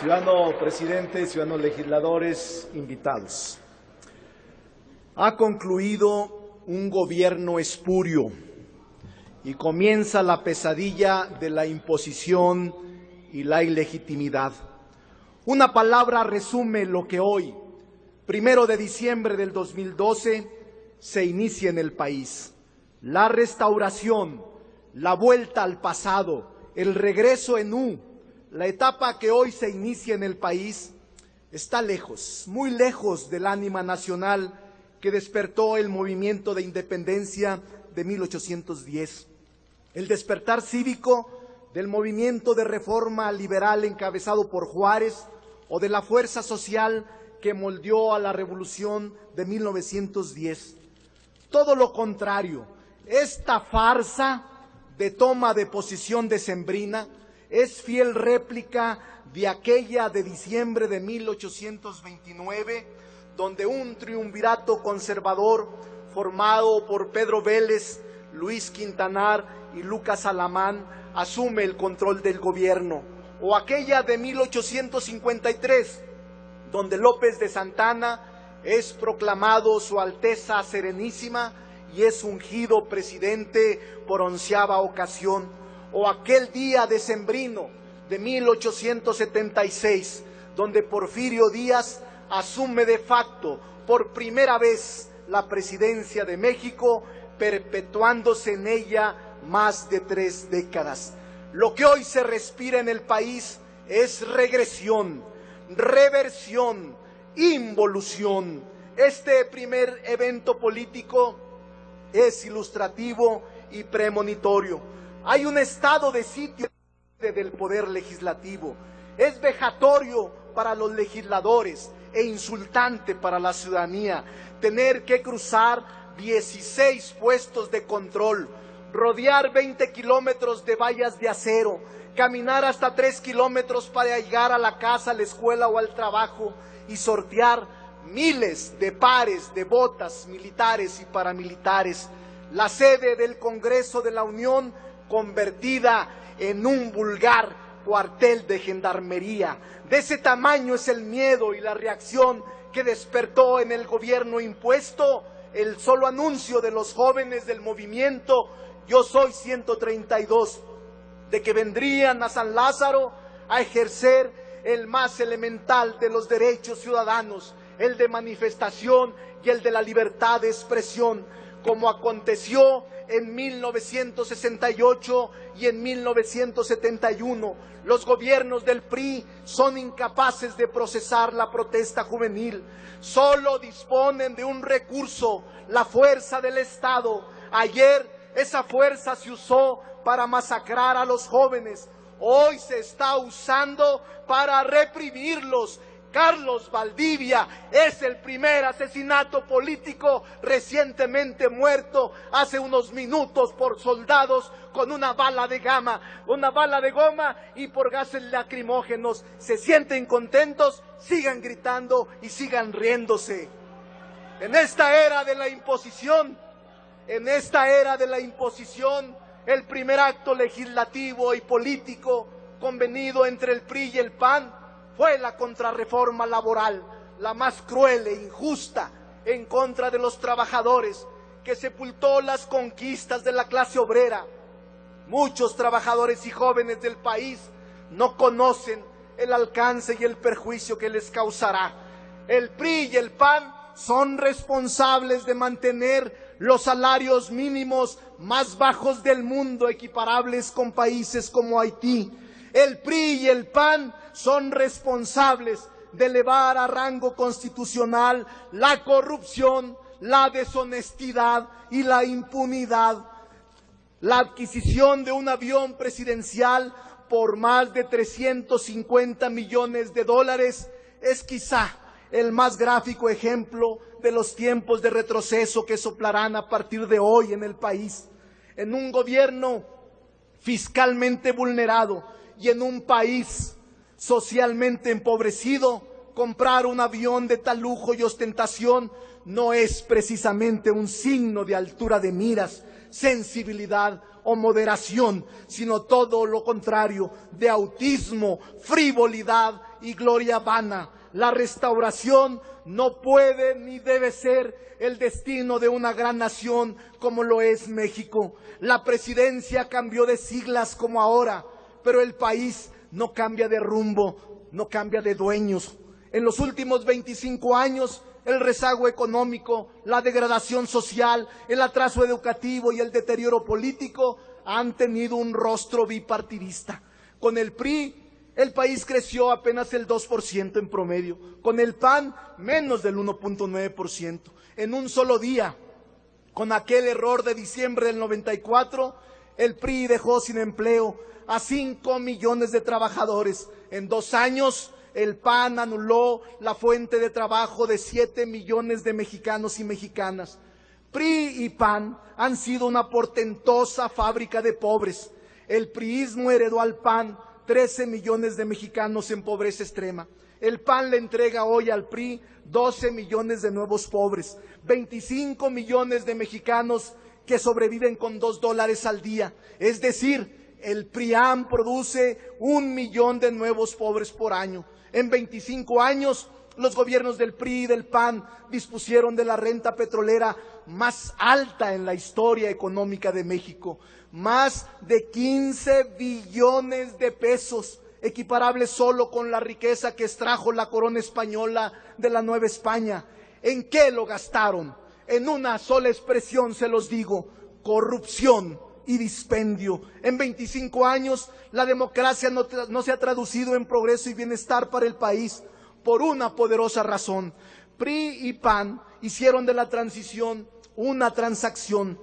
Ciudadano presidente, ciudadanos legisladores, invitados. Ha concluido un gobierno espurio y comienza la pesadilla de la imposición y la ilegitimidad. Una palabra resume lo que hoy, 1 de diciembre del 2012, se inicia en el país. La restauración, la vuelta al pasado, el regreso en U, la etapa que hoy se inicia en el país, está lejos, muy lejos del ánima nacional que despertó el movimiento de independencia de 1810. El despertar cívico del movimiento de reforma liberal encabezado por Juárez o de la fuerza social que moldeó a la revolución de 1910. Todo lo contrario, esta farsa de toma de posición decembrina es fiel réplica de aquella de diciembre de 1829, donde un triunvirato conservador formado por Pedro Vélez, Luis Quintanar y Lucas Alamán asume el control del gobierno, o aquella de 1853, donde López de Santana es proclamado Su Alteza Serenísima y es ungido presidente por 11ª ocasión, o aquel día decembrino de 1876, donde Porfirio Díaz asume de facto por primera vez la presidencia de México, perpetuándose en ella más de 3 décadas. Lo que hoy se respira en el país es regresión, reversión, involución. Este primer evento político es ilustrativo y premonitorio. Hay un estado de sitio del poder legislativo. Es vejatorio para los legisladores e insultante para la ciudadanía tener que cruzar 16 puestos de control, rodear 20 kilómetros de vallas de acero, caminar hasta 3 kilómetros para llegar a la casa, a la escuela o al trabajo y sortear miles de pares de botas militares y paramilitares. La sede del Congreso de la Unión convertida en un vulgar cuartel de gendarmería. De ese tamaño es el miedo y la reacción que despertó en el gobierno impuesto el solo anuncio de los jóvenes del movimiento Yo Soy 132, de que vendrían a San Lázaro a ejercer el más elemental de los derechos ciudadanos, el de manifestación y el de la libertad de expresión, como aconteció en 1968 y en 1971. Los gobiernos del PRI son incapaces de procesar la protesta juvenil. Solo disponen de un recurso, la fuerza del Estado. Ayer esa fuerza se usó para masacrar a los jóvenes. Hoy se está usando para reprimirlos. Carlos Valdivia es el primer asesinato político recientemente muerto hace unos minutos por soldados con una bala de goma y por gases lacrimógenos. ¿Se sienten contentos? Sigan gritando y sigan riéndose. En esta era de la imposición, el primer acto legislativo y político convenido entre el PRI y el PAN fue la contrarreforma laboral, la más cruel e injusta en contra de los trabajadores, que sepultó las conquistas de la clase obrera. Muchos trabajadores y jóvenes del país no conocen el alcance y el perjuicio que les causará. El PRI y el PAN son responsables de mantener los salarios mínimos más bajos del mundo, equiparables con países como Haití. El PRI y el PAN son responsables de elevar a rango constitucional la corrupción, la deshonestidad y la impunidad. La adquisición de un avión presidencial por más de 350 millones de dólares es quizá el más gráfico ejemplo de los tiempos de retroceso que soplarán a partir de hoy en el país. En un gobierno fiscalmente vulnerado y en un país socialmente empobrecido, comprar un avión de tal lujo y ostentación no es precisamente un signo de altura de miras, sensibilidad o moderación, sino todo lo contrario, de autismo, frivolidad y gloria vana. La restauración no puede ni debe ser el destino de una gran nación como lo es México. La presidencia cambió de siglas como ahora, pero el país no cambia de rumbo, no cambia de dueños. En los últimos 25 años, el rezago económico, la degradación social, el atraso educativo y el deterioro político han tenido un rostro bipartidista. Con el PRI, el país creció apenas el 2% en promedio. Con el PAN, menos del 1.9%. En un solo día, con aquel error de diciembre del 94, el PRI dejó sin empleo a 5 millones de trabajadores. En 2 años, el PAN anuló la fuente de trabajo de 7 millones de mexicanos y mexicanas. PRI y PAN han sido una portentosa fábrica de pobres. El priismo heredó al PAN 13 millones de mexicanos en pobreza extrema. El PAN le entrega hoy al PRI 12 millones de nuevos pobres, 25 millones de mexicanos que sobreviven con $2 al día. Es decir, el PRIAM produce 1 millón de nuevos pobres por año. En 25 años, los gobiernos del PRI y del PAN dispusieron de la renta petrolera más alta en la historia económica de México. Más de 15 billones de pesos, equiparables solo con la riqueza que extrajo la corona española de la Nueva España. ¿En qué lo gastaron? En una sola expresión se los digo: corrupción y dispendio. En 25 años la democracia no se ha traducido en progreso y bienestar para el país por una poderosa razón. PRI y PAN hicieron de la transición una transacción.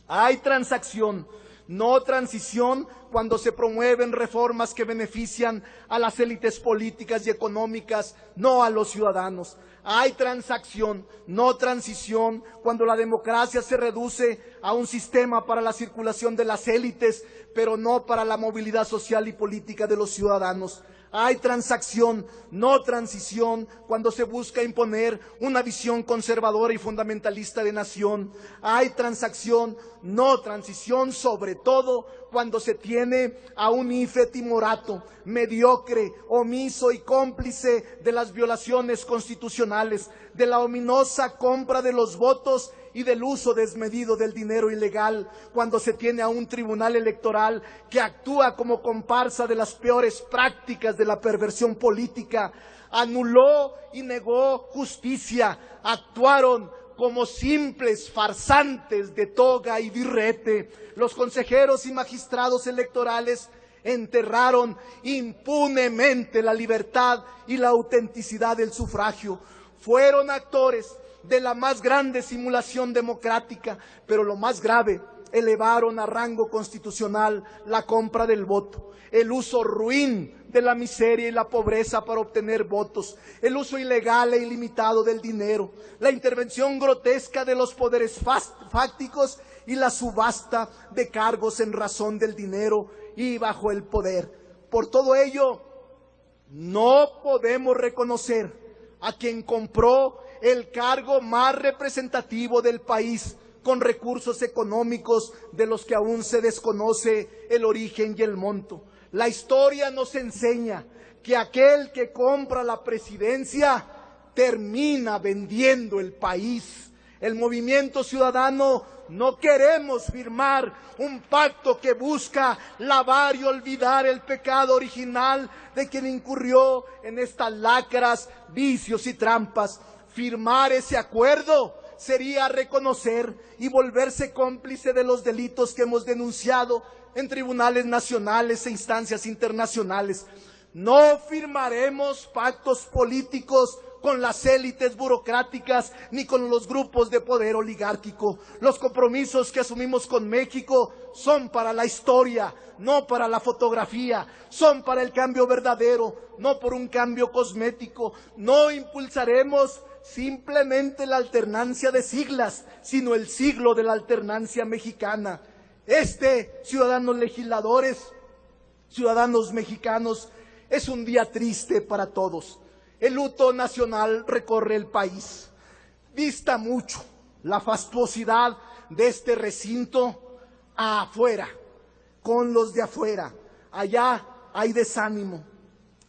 Hay transacción, no transición, cuando se promueven reformas que benefician a las élites políticas y económicas, no a los ciudadanos. Hay transacción, no transición, cuando la democracia se reduce a un sistema para la circulación de las élites, pero no para la movilidad social y política de los ciudadanos. Hay transacción, no transición, cuando se busca imponer una visión conservadora y fundamentalista de nación. Hay transacción, no transición, sobre todo cuando se tiene a un IFE timorato, mediocre, omiso y cómplice de las violaciones constitucionales, de la ominosa compra de los votos y del uso desmedido del dinero ilegal, cuando se tiene a un tribunal electoral que actúa como comparsa de las peores prácticas de la perversión política. Anuló y negó justicia, actuaron como simples farsantes de toga y birrete. Los consejeros y magistrados electorales enterraron impunemente la libertad y la autenticidad del sufragio. Fueron actores de la más grande simulación democrática, pero lo más grave, elevaron a rango constitucional la compra del voto, el uso ruin de la miseria y la pobreza para obtener votos, el uso ilegal e ilimitado del dinero, la intervención grotesca de los poderes fácticos y la subasta de cargos en razón del dinero y bajo el poder. Por todo ello, no podemos reconocer a quien compró el cargo más representativo del país con recursos económicos de los que aún se desconoce el origen y el monto. La historia nos enseña que aquel que compra la presidencia termina vendiendo el país. El movimiento ciudadano no queremos firmar un pacto que busca lavar y olvidar el pecado original de quien incurrió en estas lacras, vicios y trampas. Firmar ese acuerdo sería reconocer y volverse cómplice de los delitos que hemos denunciado en tribunales nacionales e instancias internacionales. No firmaremos pactos políticos con las élites burocráticas ni con los grupos de poder oligárquico. Los compromisos que asumimos con México son para la historia, no para la fotografía, son para el cambio verdadero, no por un cambio cosmético. No impulsaremos simplemente la alternancia de siglas, sino el siglo de la alternancia mexicana. Ciudadanos legisladores, ciudadanos mexicanos, es un día triste para todos. El luto nacional recorre el país. Dista mucho la fastuosidad de este recinto a afuera, con los de afuera. Allá hay desánimo,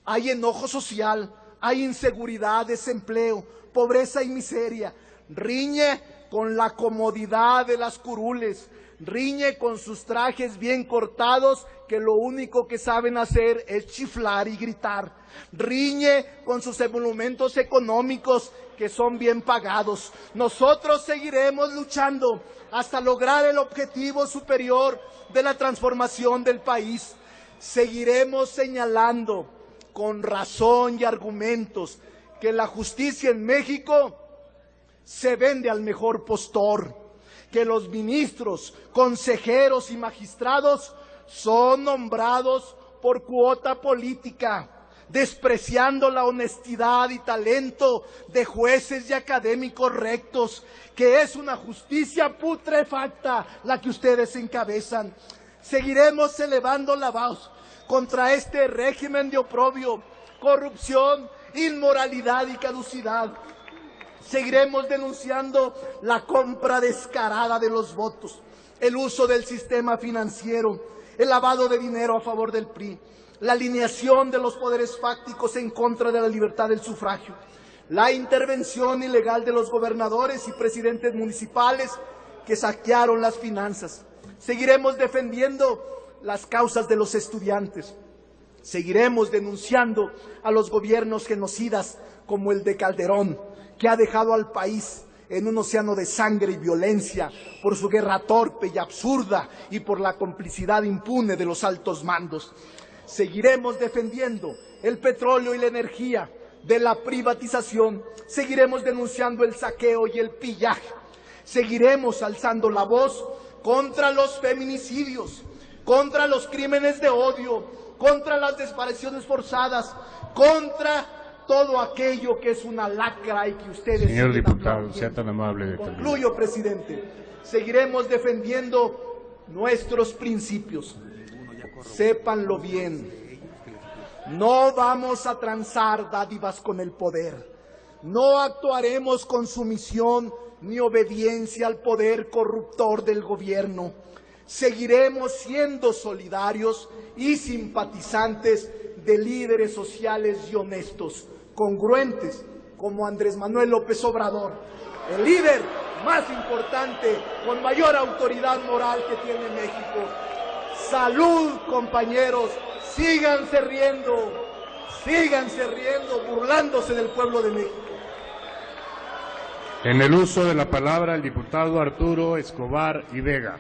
hay enojo social, hay inseguridad, desempleo, pobreza y miseria. Riñe con la comodidad de las curules, riñe con sus trajes bien cortados que lo único que saben hacer es chiflar y gritar. Riñe con sus emolumentos económicos que son bien pagados. Nosotros seguiremos luchando hasta lograr el objetivo superior de la transformación del país. Seguiremos señalando con razón y argumentos que la justicia en México se vende al mejor postor, que los ministros, consejeros y magistrados son nombrados por cuota política, despreciando la honestidad y talento de jueces y académicos rectos, que es una justicia putrefacta la que ustedes encabezan. Seguiremos elevando la voz contra este régimen de oprobio, corrupción, inmoralidad y caducidad. Seguiremos denunciando la compra descarada de los votos, el uso del sistema financiero, el lavado de dinero a favor del PRI, la alineación de los poderes fácticos en contra de la libertad del sufragio, la intervención ilegal de los gobernadores y presidentes municipales que saquearon las finanzas. Seguiremos defendiendo las causas de los estudiantes. Seguiremos denunciando a los gobiernos genocidas como el de Calderón, que ha dejado al país en un océano de sangre y violencia por su guerra torpe y absurda y por la complicidad impune de los altos mandos. Seguiremos defendiendo el petróleo y la energía de la privatización. Seguiremos denunciando el saqueo y el pillaje. Seguiremos alzando la voz contra los feminicidios, contra los crímenes de odio, contra las desapariciones forzadas, contra todo aquello que es una lacra y que ustedes... Señor diputado, sea tan amable de terminar. Concluyo, presidente. Seguiremos defendiendo nuestros principios. Sépanlo bien. No vamos a transar dádivas con el poder. No actuaremos con sumisión ni obediencia al poder corruptor del gobierno. Seguiremos siendo solidarios y simpatizantes de líderes sociales y honestos, congruentes como Andrés Manuel López Obrador, el líder más importante, con mayor autoridad moral que tiene México. Salud, compañeros, síganse riendo, burlándose del pueblo de México. En el uso de la palabra, el diputado Arturo Escobar y Vega.